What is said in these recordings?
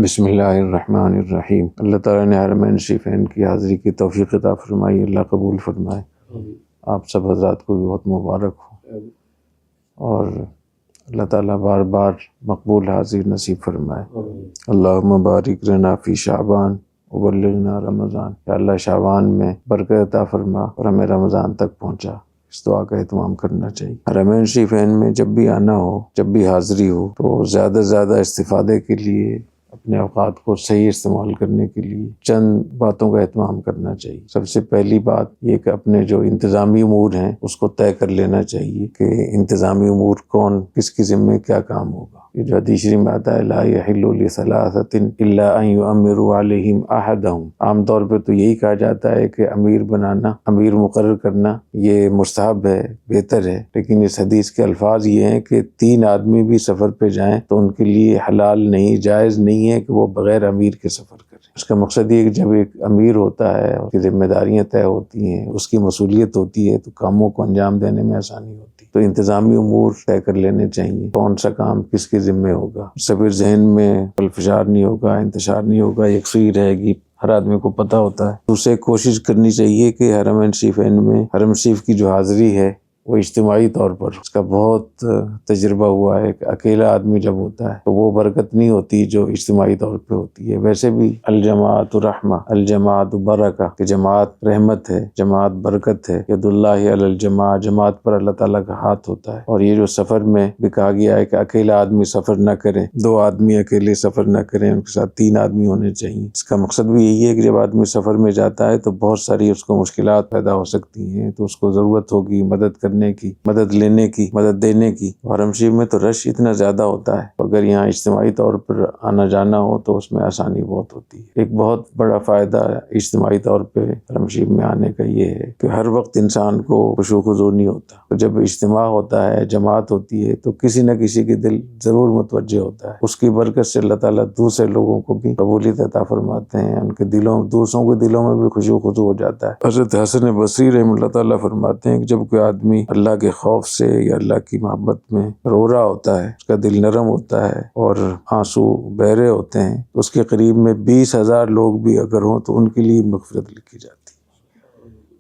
بسم اللہ الرحمن الرحیم۔ اللہ تعالیٰ نے حرمین شریفین کی حاضری کی توفیق عطا فرمائی، اللہ قبول فرمائے۔ آپ سب حضرات کو بھی بہت مبارک ہو، اور اللہ تعالیٰ بار بار مقبول حاضری نصیب فرمائے۔ اللہم بارک لنا فی شعبان وبلغنا رمضان۔ یا اللہ شعبان میں برکت عطا فرما اور ہمیں رمضان تک پہنچا۔ اس دعا کا اہتمام کرنا چاہیے۔ حرمین شریفین میں جب بھی آنا ہو، جب بھی حاضری ہو، تو زیادہ سے زیادہ استفادے کے لیے، اپنے اوقات کو صحیح استعمال کرنے کے لیے چند باتوں کا اہتمام کرنا چاہیے۔ سب سے پہلی بات یہ کہ اپنے جو انتظامی امور ہیں اس کو طے کر لینا چاہیے کہ انتظامی امور کون کس کی ذمہ کیا کام ہوگا۔ یہ جو حدیث شریف میں آتا ہے لا یحل لثلاثۃ الا ان یؤمروا علیہم احدہم، عام طور پہ تو یہی کہا جاتا ہے کہ امیر بنانا، امیر مقرر کرنا یہ مستحب ہے، بہتر ہے، لیکن اس حدیث کے الفاظ یہ ہیں کہ 3 آدمی بھی سفر پہ جائیں تو ان کے لیے حلال نہیں، جائز نہیں ہے کہ وہ بغیر امیر کے سفر کریں۔ اس کا مقصد یہ ہے کہ جب ایک امیر ہوتا ہے، اس کی ذمہ داریاں طے ہوتی ہیں، اس کی مسئولیت ہوتی ہے، تو کاموں کو انجام دینے میں آسانی ہوتی ہے۔ تو انتظامی امور طے کر لینے چاہیے، کون سا کام کس کے ذمہ ہوگا۔ اس سے پھر ذہن میں انفشار نہیں ہوگا، انتشار نہیں ہوگا، یکسوئی رہے گی، ہر آدمی کو پتہ ہوتا ہے۔ اسے کوشش کرنی چاہیے کہ حرمین شریفین میں حرم شریف کی جو حاضری ہے وہ اجتماعی طور پر، اس کا بہت تجربہ ہوا ہے کہ اکیلا آدمی جب ہوتا ہے تو وہ برکت نہیں ہوتی جو اجتماعی طور پہ ہوتی ہے۔ ویسے بھی الجماعت رحمہ، الجماعت برکہ، کہ جماعت رحمت ہے، جماعت برکت ہے۔ ید اللہ علی الجماعہ، جماعت پر اللہ تعالیٰ کا ہاتھ ہوتا ہے۔ اور یہ جو سفر میں بھی کہا گیا ہے کہ اکیلا آدمی سفر نہ کریں، 2 آدمی اکیلے سفر نہ کریں، ان کے ساتھ 3 آدمی ہونے چاہیے۔ اس کا مقصد بھی یہی ہے کہ جب آدمی سفر میں جاتا ہے تو بہت ساری اس کو مشکلات پیدا ہو سکتی ہیں، تو اس کو ضرورت ہوگی مدد کرنے کی، مدد لینے کی، مدد دینے کی۔ حرم شریف میں تو رش اتنا زیادہ ہوتا ہے، اگر یہاں اجتماعی طور پر آنا جانا ہو تو اس میں آسانی بہت ہوتی ہے۔ ایک بہت بڑا فائدہ اجتماعی طور پہ حرم شریف میں آنے کا یہ ہے کہ ہر وقت انسان کو خشوع و خضوع نہیں ہوتا۔ تو جب اجتماع ہوتا ہے، جماعت ہوتی ہے، تو کسی نہ کسی کے دل ضرور متوجہ ہوتا ہے۔ اس کی برکت سے اللہ تعالیٰ دوسرے لوگوں کو بھی قبولیت عطا فرماتے ہیں، ان کے دلوں، دوسروں کے دلوں میں بھی خشوع و خضوع ہو جاتا ہے۔ حضرت حسن بصری رحمہ اللہ تعالیٰ فرماتے ہیں کہ جب کوئی آدمی اللہ کے خوف سے یا اللہ کی محبت میں رو رہا ہوتا ہے، اس کا دل نرم ہوتا ہے اور آنسو بہ رہے ہوتے ہیں، تو اس کے قریب میں 20,000 لوگ بھی اگر ہوں تو ان کے لیے مغفرت لکھی جاتی ہے۔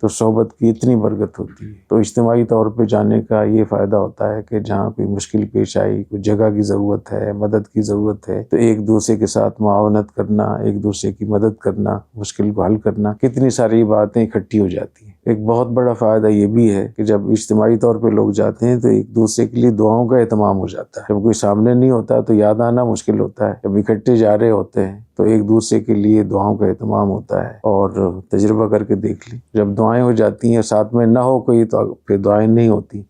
تو صحبت کی اتنی برکت ہوتی ہے۔ تو اجتماعی طور پہ جانے کا یہ فائدہ ہوتا ہے کہ جہاں کوئی مشکل پیش آئی، کوئی جگہ کی ضرورت ہے، مدد کی ضرورت ہے، تو ایک دوسرے کے ساتھ معاونت کرنا، ایک دوسرے کی مدد کرنا، مشکل کو حل کرنا، کتنی ساری باتیں اکٹھی ہو جاتی ہیں۔ ایک بہت بڑا فائدہ یہ بھی ہے کہ جب اجتماعی طور پہ لوگ جاتے ہیں تو ایک دوسرے کے لیے دعاؤں کا اہتمام ہو جاتا ہے۔ جب کوئی سامنے نہیں ہوتا تو یاد آنا مشکل ہوتا ہے، جب اکٹھے جا رہے ہوتے ہیں تو ایک دوسرے کے لیے دعاؤں کا اہتمام ہوتا ہے۔ اور تجربہ کر کے دیکھ لی، جب دعائیں ہو جاتی ہیں، ساتھ میں نہ ہو کوئی تو پھر دعائیں نہیں ہوتی۔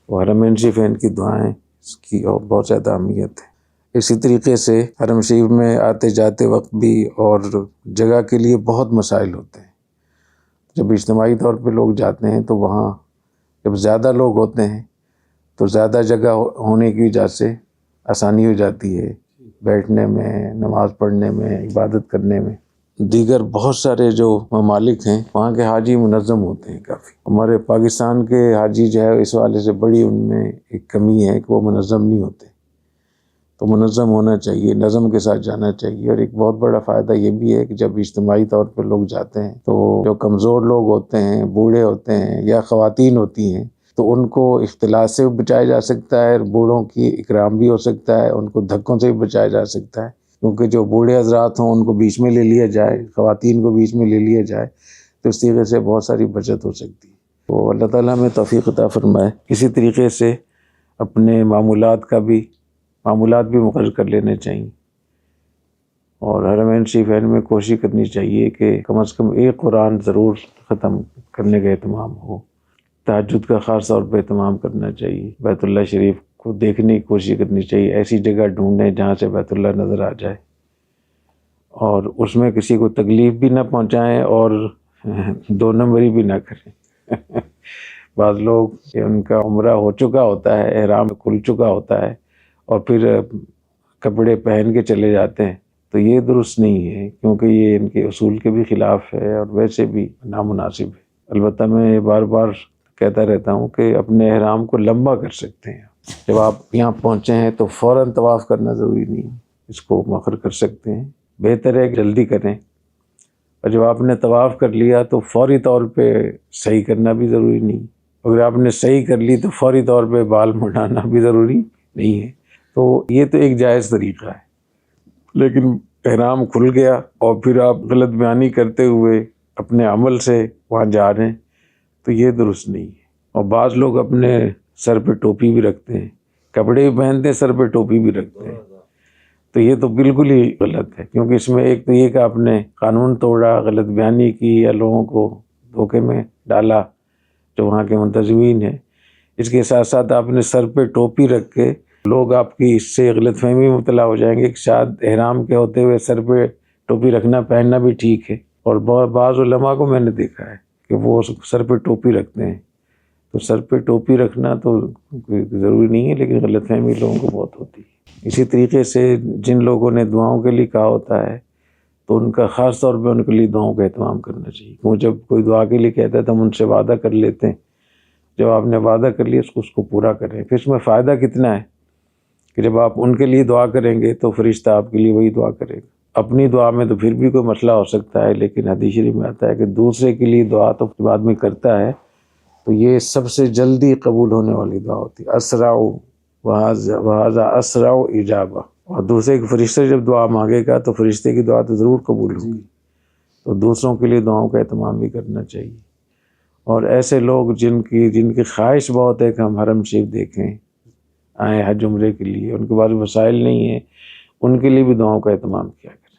وہ حرمین شریفین کی دعائیں، اس کی بہت زیادہ اہمیت ہے۔ اسی طریقے سے حرم شریف میں آتے جاتے وقت بھی اور جگہ کے لیے بہت مسائل ہوتے ہیں۔ جب اجتماعی طور پہ لوگ جاتے ہیں تو وہاں جب زیادہ لوگ ہوتے ہیں تو زیادہ جگہ ہونے کی وجہ سے آسانی ہو جاتی ہے، بیٹھنے میں، نماز پڑھنے میں، عبادت کرنے میں۔ دیگر بہت سارے جو ممالک ہیں وہاں کے حاجی منظم ہوتے ہیں کافی۔ ہمارے پاکستان کے حاجی جو ہے اس والے سے بڑی ان میں ایک کمی ہے کہ وہ منظم نہیں ہوتے۔ تو منظم ہونا چاہیے، نظم کے ساتھ جانا چاہیے۔ اور ایک بہت بڑا فائدہ یہ بھی ہے کہ جب اجتماعی طور پہ لوگ جاتے ہیں تو جو کمزور لوگ ہوتے ہیں، بوڑھے ہوتے ہیں یا خواتین ہوتی ہیں، تو ان کو اختلاط سے بھی بچایا جا سکتا ہے، بوڑھوں کی اکرام بھی ہو سکتا ہے، ان کو دھکوں سے بھی بچایا جا سکتا ہے، کیونکہ جو بوڑھے حضرات ہوں ان کو بیچ میں لے لیا جائے، خواتین کو بیچ میں لے لیا جائے، تو اس طریقے سے بہت ساری بچت ہو سکتی ہے۔ تو اللہ تعالیٰ ہمیں توفیق عطا فرمائے۔ اسی طریقے سے اپنے معمولات بھی مقرر کر لینے چاہیے۔ اور حرمین شریفین میں کوشش کرنی چاہیے کہ کم از کم ایک قرآن ضرور ختم کرنے کا اہتمام ہو۔ تہجد کا خاص طور پہ اہتمام کرنا چاہیے۔ بیت اللہ شریف کو دیکھنے کی کوشش کرنی چاہیے، ایسی جگہ ڈھونڈیں جہاں سے بیت اللہ نظر آ جائے، اور اس میں کسی کو تکلیف بھی نہ پہنچائیں اور 2 نمبری بھی نہ کریں۔ بعض لوگ ان کا عمرہ ہو چکا ہوتا ہے، احرام کھل چکا ہوتا ہے، اور پھر کپڑے پہن کے چلے جاتے ہیں، تو یہ درست نہیں ہے، کیونکہ یہ ان کے اصول کے بھی خلاف ہے اور ویسے بھی نامناسب ہے۔ البتہ میں بار بار کہتا رہتا ہوں کہ اپنے احرام کو لمبا کر سکتے ہیں۔ جب آپ یہاں پہنچے ہیں تو فوراً طواف کرنا ضروری نہیں ہے، اس کو مؤخر کر سکتے ہیں، بہتر ہے کہ جلدی کریں، اور جب آپ نے طواف کر لیا تو فوری طور پہ صحیح کرنا بھی ضروری نہیں، اگر آپ نے صحیح کر لی تو فوری طور پہ بال مڈانا بھی ضروری نہیں ہے، تو یہ تو ایک جائز طریقہ ہے۔ لیکن احرام کھل گیا اور پھر آپ غلط بیانی کرتے ہوئے اپنے عمل سے وہاں جا رہے ہیں تو یہ درست نہیں ہے۔ اور بعض لوگ اپنے سر پہ ٹوپی بھی رکھتے ہیں، کپڑے بھی پہنتے ہیں، سر پہ ٹوپی بھی رکھتے ہیں، تو یہ تو بالکل ہی غلط ہے، کیونکہ اس میں ایک تو یہ کہ آپ نے قانون توڑا، غلط بیانی کی یا لوگوں کو دھوکے میں ڈالا جو وہاں کے منتظمین ہیں، اس کے ساتھ ساتھ آپ نے سر پہ ٹوپی رکھ کے لوگ آپ کی اس سے غلط فہمی میں مبتلا ہو جائیں گے کہ شاید احرام کے ہوتے ہوئے سر پہ ٹوپی رکھنا پہننا بھی ٹھیک ہے، اور بعض علماء کو میں نے دیکھا ہے کہ وہ سر پہ ٹوپی رکھتے ہیں، تو سر پہ ٹوپی رکھنا تو کوئی ضروری نہیں ہے، لیکن غلط فہمی لوگوں کو بہت ہوتی ہے۔ اسی طریقے سے جن لوگوں نے دعاؤں کے لیے کہا ہوتا ہے تو ان کا خاص طور پہ ان کے لیے دعاؤں کا اہتمام کرنا چاہیے۔ وہ جب کوئی دعا کے لیے کہتا ہے تو ہم ان سے وعدہ کر لیتے ہیں، جب آپ نے وعدہ کر لیا اس کو پورا کریں۔ پھر اس میں فائدہ کتنا ہے کہ جب آپ ان کے لیے دعا کریں گے تو فرشتہ آپ کے لیے وہی دعا کرے گا۔ اپنی دعا میں تو پھر بھی کوئی مسئلہ ہو سکتا ہے، لیکن حدیث شریف میں آتا ہے کہ دوسرے کے لیے دعا تو جب آدمی کرتا ہے تو یہ سب سے جلدی قبول ہونے والی دعا ہوتی ہے۔ اسرع وہذا اسرع اجابہ، اور دوسرے کے فرشتے جب دعا مانگے گا تو فرشتے کی دعا تو ضرور قبول ہوگی، تو دوسروں کے لیے دعاؤں کا اہتمام بھی کرنا چاہیے۔ اور ایسے لوگ جن کی خواہش بہت ہے کہ ہم حرم شریف دیکھیں، آئیں حج عمرے کے لیے، ان کے پاس وسائل نہیں ہیں، ان کے لیے بھی دعاؤں کا اہتمام کیا کریں۔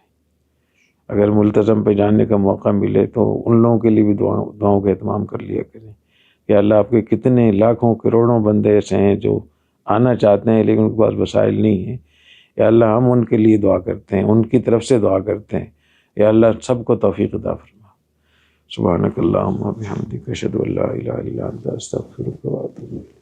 اگر ملتزم پہ جانے کا موقع ملے تو ان لوگوں کے لیے بھی دعاؤں کا اہتمام کر لیا کریں کہ اللہ آپ کے کتنے لاکھوں کروڑوں بندے ایسے ہیں جو آنا چاہتے ہیں لیکن ان کے پاس وسائل نہیں ہیں، یا اللہ ہم ان کے لیے دعا کرتے ہیں، ان کی طرف سے دعا کرتے ہیں، یا اللہ سب کو توفیق عطا فرما۔ سبحانک اللہم و بحمدک، اشہد ان لا الہ الا انت، استغفرک و اتوب الیک۔